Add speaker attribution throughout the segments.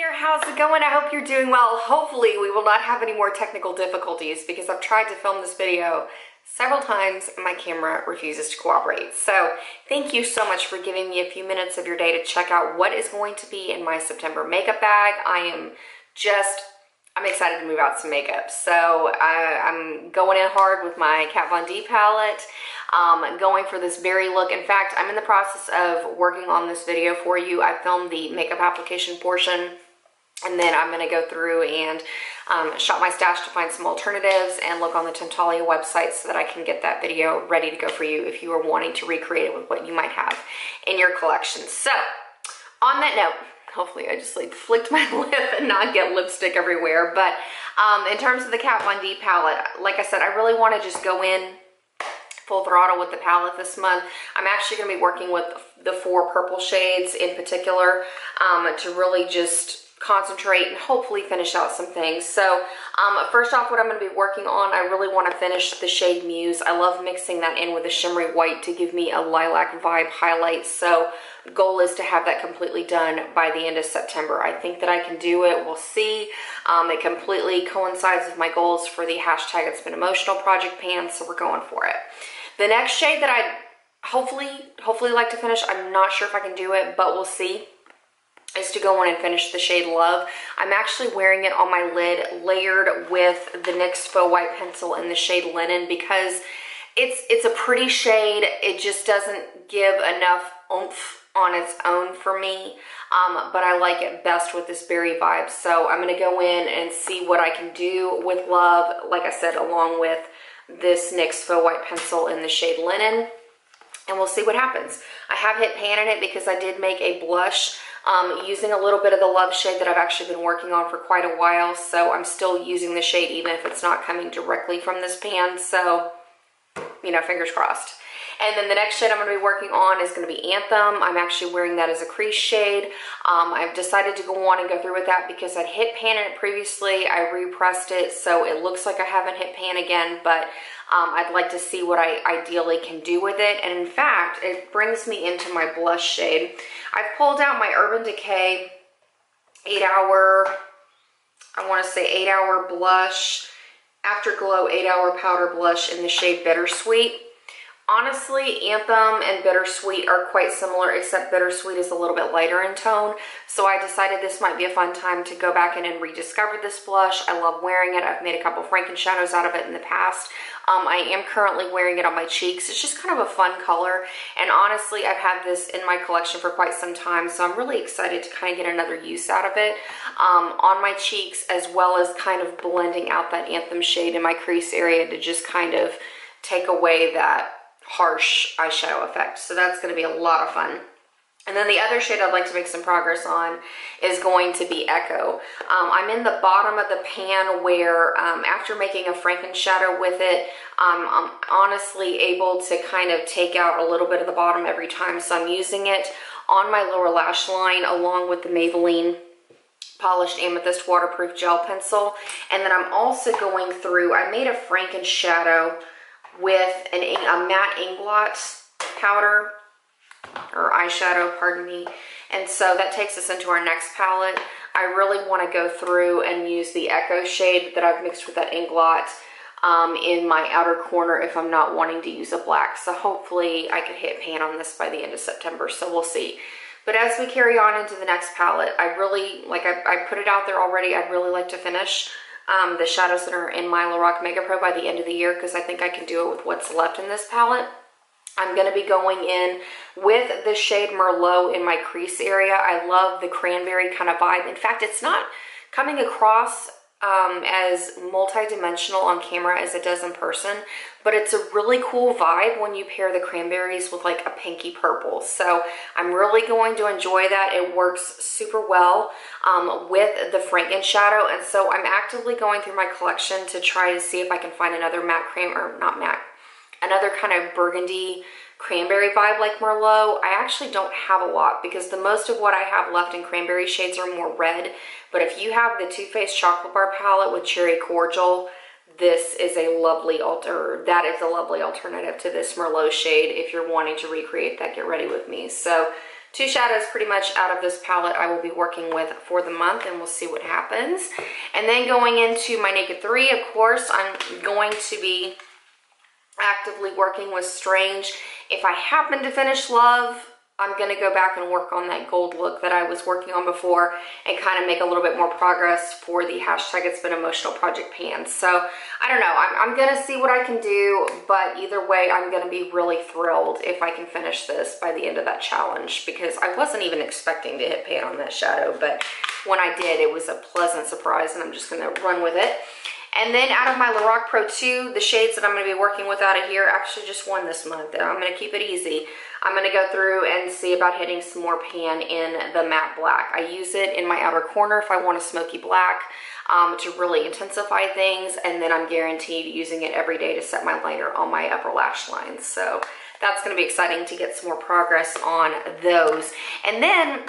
Speaker 1: there, how's it going? I hope you're doing well. Hopefully we will not have any more technical difficulties because I've tried to film this video several times and my camera refuses to cooperate. So thank you so much for giving me a few minutes of your day to check out what is going to be in my September makeup bag. I'm excited to move out some makeup. So I'm going in hard with my Kat Von D palette, going for this berry look. In fact, I'm in the process of working on this video for you. I filmed the makeup application portion, and then I'm going to go through and shop my stash to find some alternatives and look on the Temptalia website so that I can get that video ready to go for you if you are wanting to recreate it with what you might have in your collection. So on that note, hopefully I just like flicked my lip and not get lipstick everywhere. But in terms of the Kat Von D palette, like I said, I really want to just go in full throttle with the palette this month. I'm actually going to be working with the 4 purple shades in particular to really just concentrate and hopefully finish out some things. So first off, what I'm going to be working on, I really want to finish the shade Muse. I love mixing that in with a shimmery white to give me a lilac vibe highlight. So the goal is to have that completely done by the end of September. I think that I can do it. We'll see. It completely coincides with my goals for the hashtag It's Been Emotional project pan, so we're going for it. The next shade that I'd hopefully like to finish, I'm not sure if I can do it, but we'll see, is to go on and finish the shade Love. I'm actually wearing it on my lid layered with the NYX Faux White Pencil in the shade Linen because it's a pretty shade. It just doesn't give enough oomph on its own for me, but I like it best with this berry vibe. So I'm going to go in and see what I can do with Love, like I said, along with this NYX Faux White Pencil in the shade Linen, and we'll see what happens. I have hit pan in it because I did make a blush using a little bit of the Love shade that I've actually been working on for quite a while, so I'm still using the shade even if it's not coming directly from this pan, so, you know, fingers crossed. And then the next shade I'm going to be working on is going to be Anthem. I'm actually wearing that as a crease shade. I've decided to go on and go through with that because I'd hit pan in it previously. I repressed it, so it looks like I haven't hit pan again, but I'd like to see what I ideally can do with it. And in fact, it brings me into my blush shade. I've pulled out my Urban Decay 8-hour, I want to say 8-hour blush, Afterglow 8-hour powder blush in the shade Bittersweet. Honestly, Anthem and Bittersweet are quite similar, except Bittersweet is a little bit lighter in tone. So I decided this might be a fun time to go back in and rediscover this blush. I love wearing it. I've made a couple franken shadows out of it in the past. I am currently wearing it on my cheeks. It's just kind of a fun color. And honestly, I've had this in my collection for quite some time, so I'm really excited to kind of get another use out of it on my cheeks, as well as kind of blending out that Anthem shade in my crease area to just kind of take away that harsh eyeshadow effect. So that's going to be a lot of fun. And then the other shade I'd like to make some progress on is going to be Echo. I'm in the bottom of the pan where after making a franken shadow with it, I'm honestly able to kind of take out a little bit of the bottom every time. So I'm using it on my lower lash line along with the Maybelline Polished Amethyst Waterproof Gel Pencil. And then I'm also going through, I made a franken shadow with a matte Inglot powder, or eyeshadow, pardon me. And so that takes us into our next palette. I really want to go through and use the Echo shade that I've mixed with that Inglot in my outer corner if I'm not wanting to use a black. So hopefully I could hit pan on this by the end of September, so we'll see. But as we carry on into the next palette, I really, like I put it out there already, I'd really like to finish the shadows that are in my Lorac Mega Pro by the end of the year because I think I can do it with what's left in this palette. I'm going to be going in with the shade Merlot in my crease area. I love the cranberry kind of vibe. In fact, it's not coming across as multi-dimensional on camera as it does in person, but it's a really cool vibe when you pair the cranberries with like a pinky purple. So I'm really going to enjoy that. It works super well with the franken shadow, and so I'm actively going through my collection to try to see if I can find another another kind of burgundy cranberry vibe like Merlot. I actually don't have a lot because the most of what I have left in cranberry shades are more red. But if you have the Too Faced Chocolate Bar palette with Cherry Cordial, this is a lovely that is a lovely alternative to this Merlot shade if you're wanting to recreate that. Get ready with me. So 2 shadows pretty much out of this palette I will be working with for the month, and we'll see what happens. And then going into my Naked 3, of course, I'm going to be actively working with Strange. If I happen to finish Love, I'm going to go back and work on that gold look that I was working on before and kind of make a little bit more progress for the hashtag It's Been Emotional Project Pans. So I don't know, I'm going to see what I can do, but either way, I'm going to be really thrilled if I can finish this by the end of that challenge, because I wasn't even expecting to hit pan on that shadow, but when I did, it was a pleasant surprise, and I'm just going to run with it. And then out of my Lorac Pro 2, the shades that I'm going to be working with out of here, actually just one this month. I'm going to keep it easy. I'm going to go through and see about hitting some more pan in the matte black. I use it in my outer corner if I want a smoky black to really intensify things, and then I'm guaranteed using it every day to set my liner on my upper lash lines. So that's going to be exciting to get some more progress on those. And then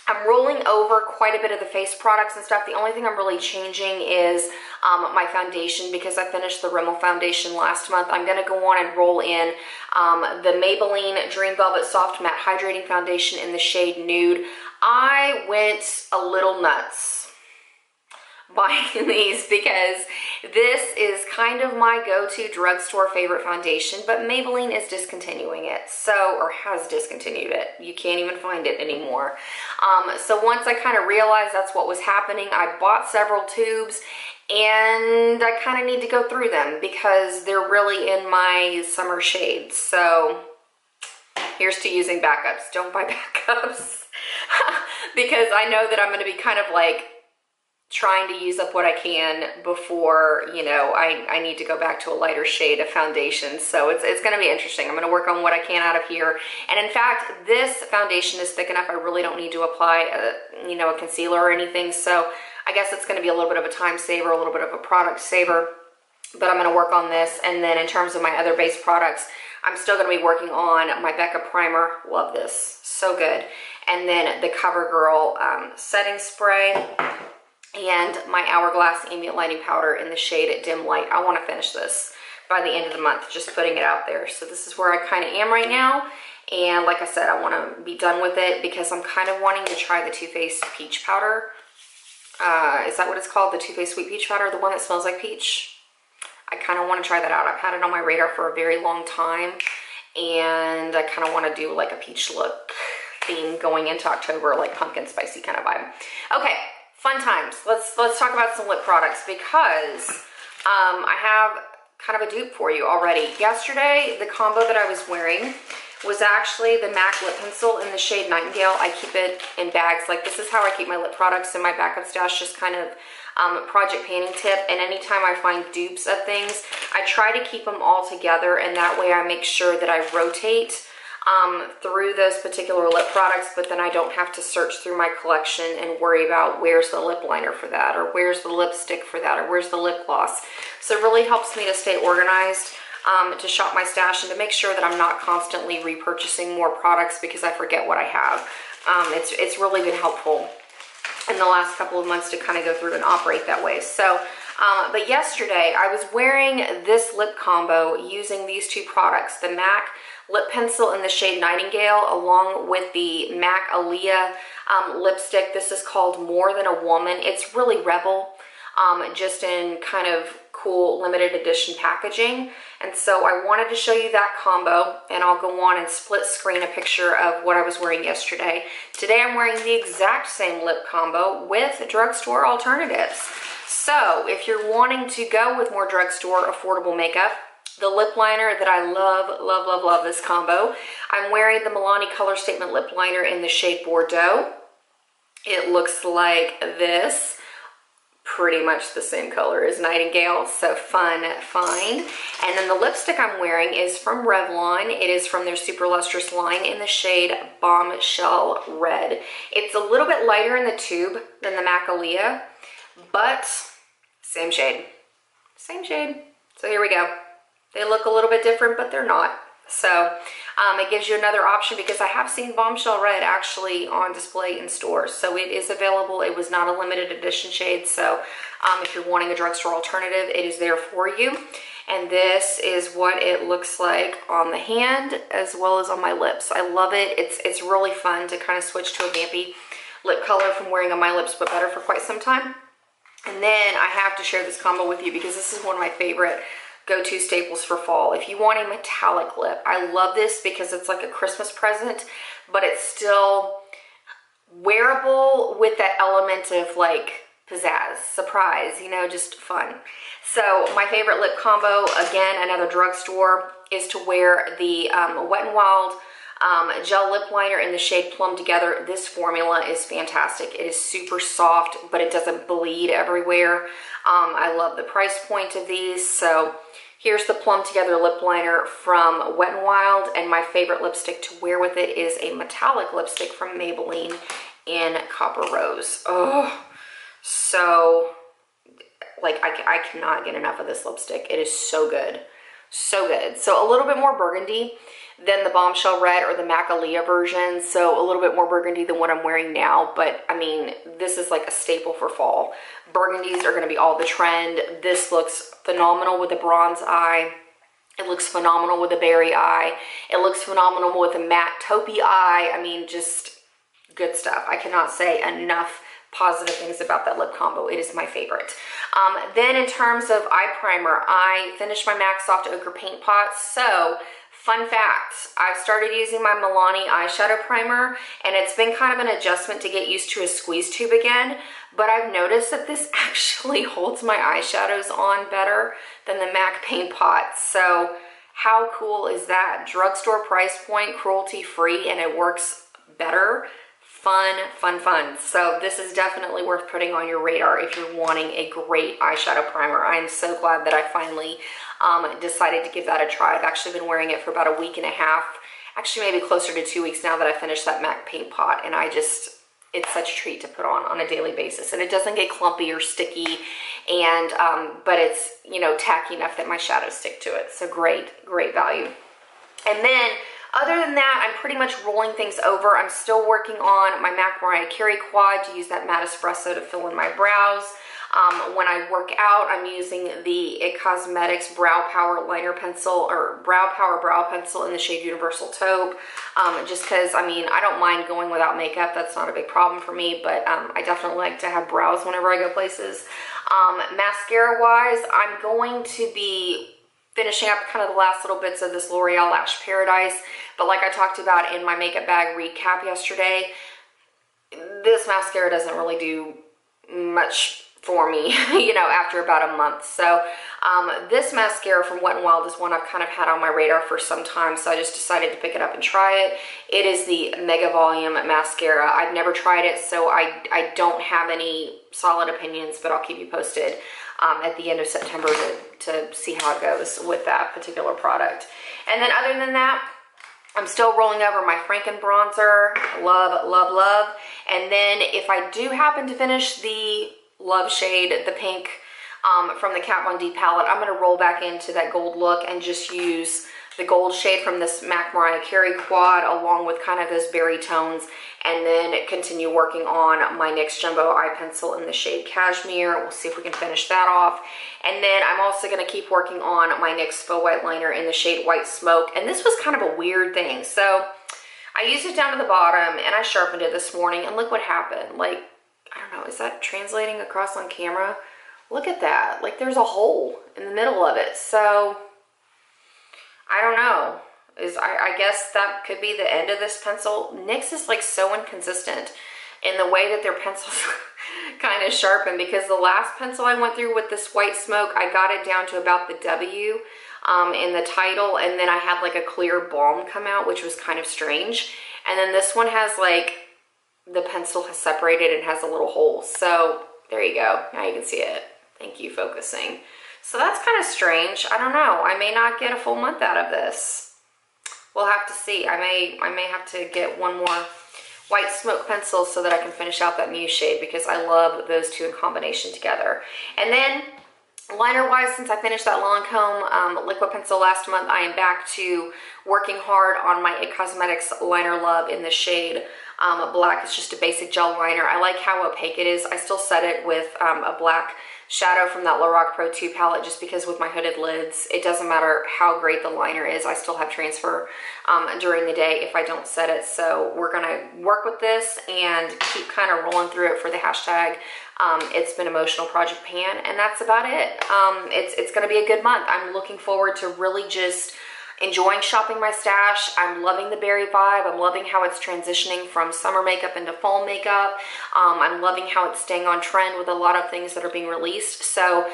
Speaker 1: I'm rolling over quite a bit of the face products and stuff. The only thing I'm really changing is my foundation, because I finished the Rimmel foundation last month. I'm going to go on and roll in the Maybelline Dream Velvet Soft Matte Hydrating Foundation in the shade Nude. I went a little nuts buying these because this is kind of my go-to drugstore favorite foundation, but Maybelline is discontinuing it, so, or has discontinued it. You can't even find it anymore. So once I kind of realized that's what was happening, I bought several tubes, and I kind of need to go through them because they're really in my summer shades. So here's to using backups. Don't buy backups because I know that I'm going to be kind of like trying to use up what I can before, you know, I need to go back to a lighter shade of foundation. So it's going to be interesting. I'm going to work on what I can out of here. And in fact, this foundation is thick enough. I really don't need to apply you know, a concealer or anything. So I guess it's going to be a little bit of a time saver, a little bit of a product saver, but I'm going to work on this. And then in terms of my other base products, I'm still going to be working on my Becca primer. Love this. So good. And then the CoverGirl setting spray, and my Hourglass Ambient Lighting Powder in the shade Dim Light. I want to finish this by the end of the month, just putting it out there. So this is where I kind of am right now. And like I said, I want to be done with it because I'm kind of wanting to try the Too Faced Peach Powder. Is that what it's called? The Too Faced Sweet Peach Powder, the one that smells like peach? I kind of want to try that out. I've had it on my radar for a very long time, and I kind of want to do like a peach look theme going into October, like pumpkin spicy kind of vibe. Okay. Fun times. Let's talk about some lip products because I have kind of a dupe for you already. Yesterday, the combo that I was wearing was actually the MAC lip pencil in the shade Nightingale. I keep it in bags. Like, this is how I keep my lip products in my backup stash, just kind of project panning tip. And anytime I find dupes of things, I try to keep them all together, and that way I make sure that I rotate through those particular lip products, but then I don't have to search through my collection and worry about where's the lip liner for that, or where's the lipstick for that, or where's the lip gloss. So it really helps me to stay organized, to shop my stash, and to make sure that I'm not constantly repurchasing more products because I forget what I have. It's really been helpful in the last couple of months to kind of go through and operate that way. So but yesterday I was wearing this lip combo using these two products, the MAC lip pencil in the shade Nightingale along with the MAC Aaliyah lipstick. This is called More Than a Woman. It's really Rebel, just in kind of cool limited edition packaging. And so I wanted to show you that combo, and I'll go on and split screen a picture of what I was wearing yesterday. Today I'm wearing the exact same lip combo with drugstore alternatives. So if you're wanting to go with more drugstore affordable makeup, the lip liner that I love, love, love, love this combo. I'm wearing the Milani Color Statement lip liner in the shade Bordeaux. It looks like this. Pretty much the same color as Nightingale, so fun find. And then the lipstick I'm wearing is from Revlon. It is from their Super Lustrous line in the shade Bombshell Red. It's a little bit lighter in the tube than the MAC Aaliyah, but same shade. Same shade. So here we go. They look a little bit different, but they're not. So it gives you another option because I have seen Bombshell Red actually on display in stores. So it is available. It was not a limited edition shade. So if you're wanting a drugstore alternative, it is there for you. And this is what it looks like on the hand as well as on my lips. I love it. It's really fun to kind of switch to a vampy lip color from wearing on my lips but better for quite some time. And then I have to share this combo with you because this is one of my favorite go-to staples for fall. If you want a metallic lip, I love this because it's like a Christmas present, but it's still wearable with that element of like pizzazz, surprise, you know, just fun. So my favorite lip combo, again, another drugstore, is to wear the Wet n Wild gel lip liner in the shade Plum Together. This formula is fantastic. It is super soft, but it doesn't bleed everywhere. I love the price point of these. So here's the Plum Together lip liner from Wet n Wild, and my favorite lipstick to wear with it is a metallic lipstick from Maybelline in Copper Rose. Oh, so like I cannot get enough of this lipstick. It is so good. So good. So a little bit more burgundy than the Bombshell Red or the Macalia version. So a little bit more burgundy than what I'm wearing now. But I mean, this is like a staple for fall. Burgundies are going to be all the trend. This looks phenomenal with a bronze eye. It looks phenomenal with a berry eye. It looks phenomenal with a matte taupey eye. I mean, just good stuff. I cannot say enough positive things about that lip combo. It is my favorite. Then in terms of eye primer, I finished my MAC Soft Ochre Paint Pot. So fun fact, I've started using my Milani eyeshadow primer, and it's been kind of an adjustment to get used to a squeeze tube again, but I've noticed that this actually holds my eyeshadows on better than the MAC Paint Pot. So how cool is that? Drugstore price point, cruelty free, and it works better. Fun, fun, fun. So this is definitely worth putting on your radar if you're wanting a great eyeshadow primer. I am so glad that I finally decided to give that a try. I've actually been wearing it for about a week and a half, actually maybe closer to 2 weeks now that I finished that MAC Paint Pot, and it's such a treat to put on a daily basis. And it doesn't get clumpy or sticky, and but it's, you know, tacky enough that my shadows stick to it. So great, great value. And then other than that, I'm pretty much rolling things over. I'm still working on my MAC Mariah Carey quad to use that matte espresso to fill in my brows. When I work out, I'm using the It Cosmetics Brow Power Liner Pencil, or Brow Power Brow Pencil in the shade Universal Taupe. Just because, I mean, I don't mind going without makeup. That's not a big problem for me, but I definitely like to have brows whenever I go places. Mascara-wise, I'm going to be finishing up kind of the last little bits of this L'Oreal Lash Paradise. But like I talked about in my makeup bag recap yesterday, this mascara doesn't really do much for me, you know, after about a month. So this mascara from Wet n Wild is one I've kind of had on my radar for some time, so I just decided to pick it up and try it. It is the Mega Volume Mascara. I've never tried it, so I don't have any solid opinions, but I'll keep you posted at the end of September to see how it goes with that particular product. And then other than that, I'm still rolling over my Franken bronzer. Love, love, love. And then if I do happen to finish the Love shade, the pink from the Kat Von D palette, I'm going to roll back into that gold look and just use the gold shade from this MAC Mariah Carey quad along with kind of those berry tones, and then continue working on my NYX Jumbo eye pencil in the shade Cashmere. We'll see if we can finish that off. And then I'm also going to keep working on my NYX Faux White Liner in the shade White Smoke. And this was kind of a weird thing. So I used it down to the bottom and I sharpened it this morning, and look what happened. Like, I don't know, is that translating across on camera? Look at that. Like, there's a hole in the middle of it. So I don't know. I guess that could be the end of this pencil. NYX is like so inconsistent in the way that their pencils kind of sharpen, because the last pencil I went through with this White Smoke, I got it down to about the W in the title, and then I had like a clear balm come out, which was kind of strange. And then this one has like, the pencil has separated and has a little hole. So there you go. Now you can see it. Thank you, focusing. So that's kind of strange. I don't know. I may not get a full month out of this. We'll have to see. I may have to get one more White Smoke pencil so that I can finish out that Muse shade, because I love those two in combination together. And then liner-wise, since I finished that Lancome liquid pencil last month, I am back to working hard on my It Cosmetics Liner Love in the shade Black is just a basic gel liner. I like how opaque it is. I still set it with a black shadow from that Lorac Pro 2 palette, just because with my hooded lids, it doesn't matter how great the liner is, I still have transfer during the day if I don't set it. So we're gonna work with this and keep kind of rolling through it for the hashtag It's Been Emotional Project Pan, and that's about it. It's gonna be a good month. I'm looking forward to really just enjoying shopping my stash. I'm loving the berry vibe. I'm loving how it's transitioning from summer makeup into fall makeup. I'm loving how it's staying on trend with a lot of things that are being released. So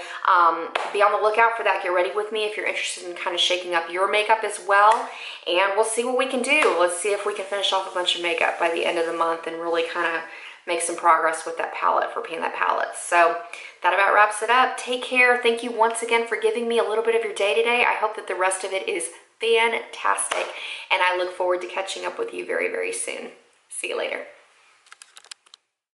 Speaker 1: be on the lookout for that. Get ready with me if you're interested in kind of shaking up your makeup as well. And we'll see what we can do. Let's see if we can finish off a bunch of makeup by the end of the month and really kind of make some progress with that palette for Pan That Palette. So that about wraps it up. Take care. Thank you once again for giving me a little bit of your day today. I hope that the rest of it is fantastic, and I look forward to catching up with you very, very soon. See you later.